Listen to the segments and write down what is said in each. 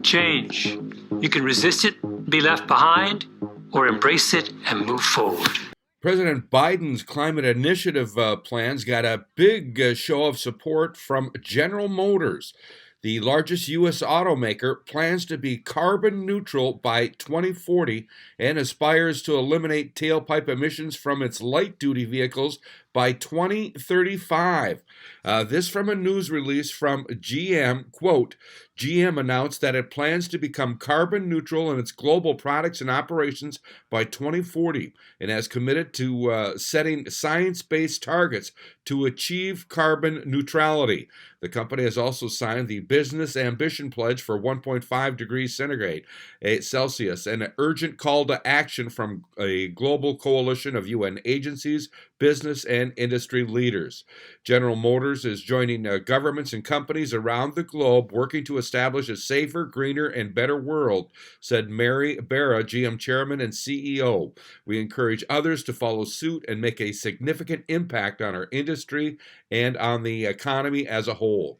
Change. You can resist it, be left behind, or embrace it and move forward. President Biden's climate initiative plans got a big show of support from General Motors. The largest U.S. automaker plans to be carbon neutral by 2040 and aspires to eliminate tailpipe emissions from its light-duty vehicles by 2035. This from a news release from GM. Quote, GM announced that it plans to become carbon neutral in its global products and operations by 2040 and has committed to setting science-based targets to achieve carbon neutrality. The company has also signed the Business Ambition Pledge for 1.5 degrees centigrade Celsius, an urgent call to action from a global coalition of UN agencies, business, and industry leaders. General Motors is joining governments and companies around the globe working to establish a safer, greener, and better world, said Mary Barra, GM chairman and CEO. We encourage others to follow suit and make a significant impact on our industry and on the economy as a whole.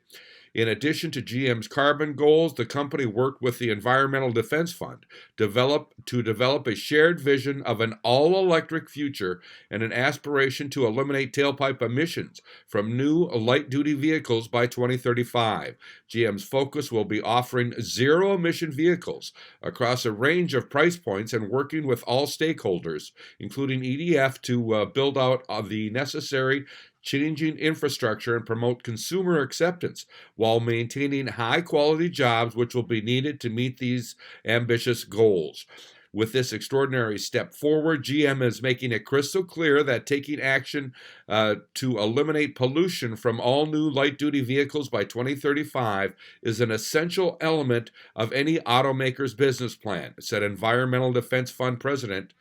In addition to GM's carbon goals, the company worked with the Environmental Defense Fund to develop a shared vision of an all-electric future and an aspiration to eliminate tailpipe emissions from new light-duty vehicles by 2035. GM's focus will be offering zero-emission vehicles across a range of price points and working with all stakeholders, including EDF, to build out the necessary changing infrastructure and promote consumer acceptance while maintaining high-quality jobs which will be needed to meet these ambitious goals. With this extraordinary step forward, GM is making it crystal clear that taking action to eliminate pollution from all new light-duty vehicles by 2035 is an essential element of any automaker's business plan, said Environmental Defense Fund President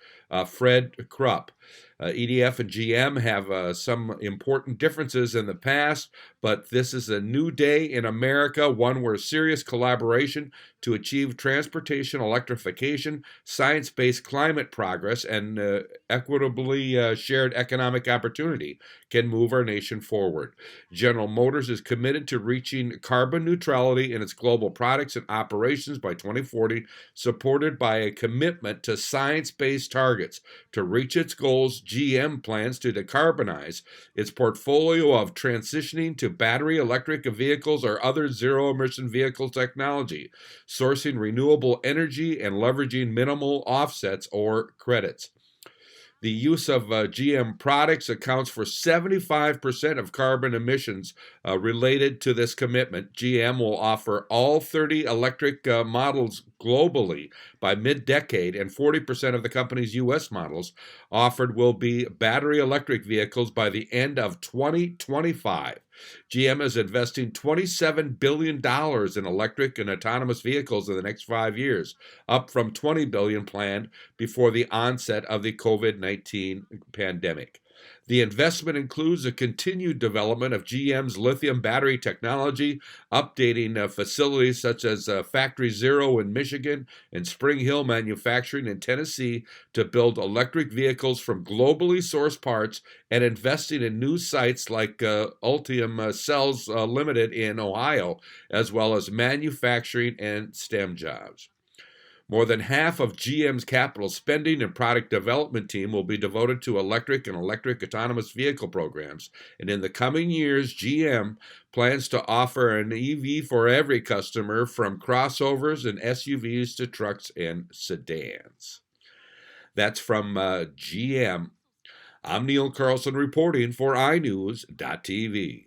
Fred Krupp. EDF and GM have some important differences in the past, but this is a new day in America, one where serious collaboration to achieve transportation electrification, science-based climate progress, and equitably shared economic opportunity can move our nation forward. General Motors is committed to reaching carbon neutrality in its global products and operations by 2040, supported by a commitment to science-based targets. To reach its goals, GM plans to decarbonize its portfolio of transitioning to battery electric vehicles or other zero-emission vehicle technology, sourcing renewable energy, and leveraging minimal offsets or credits. The use of GM products accounts for 75% of carbon emissions related to this commitment. GM will offer all 30 electric models globally by mid-decade, and 40% of the company's U.S. models offered will be battery electric vehicles by the end of 2025. GM is investing $27 billion in electric and autonomous vehicles in the next 5 years, up from $20 billion planned before the onset of the COVID-19 pandemic. The investment includes a continued development of GM's lithium battery technology, updating facilities such as Factory Zero in Michigan and Spring Hill Manufacturing in Tennessee to build electric vehicles from globally sourced parts, and investing in new sites like Ultium Cells Limited in Ohio, as well as manufacturing and STEM jobs. More than half of GM's capital spending and product development team will be devoted to electric and electric autonomous vehicle programs, and in the coming years, GM plans to offer an EV for every customer, from crossovers and SUVs to trucks and sedans. That's from GM. I'm Neil Carlson reporting for iNewZ.TV.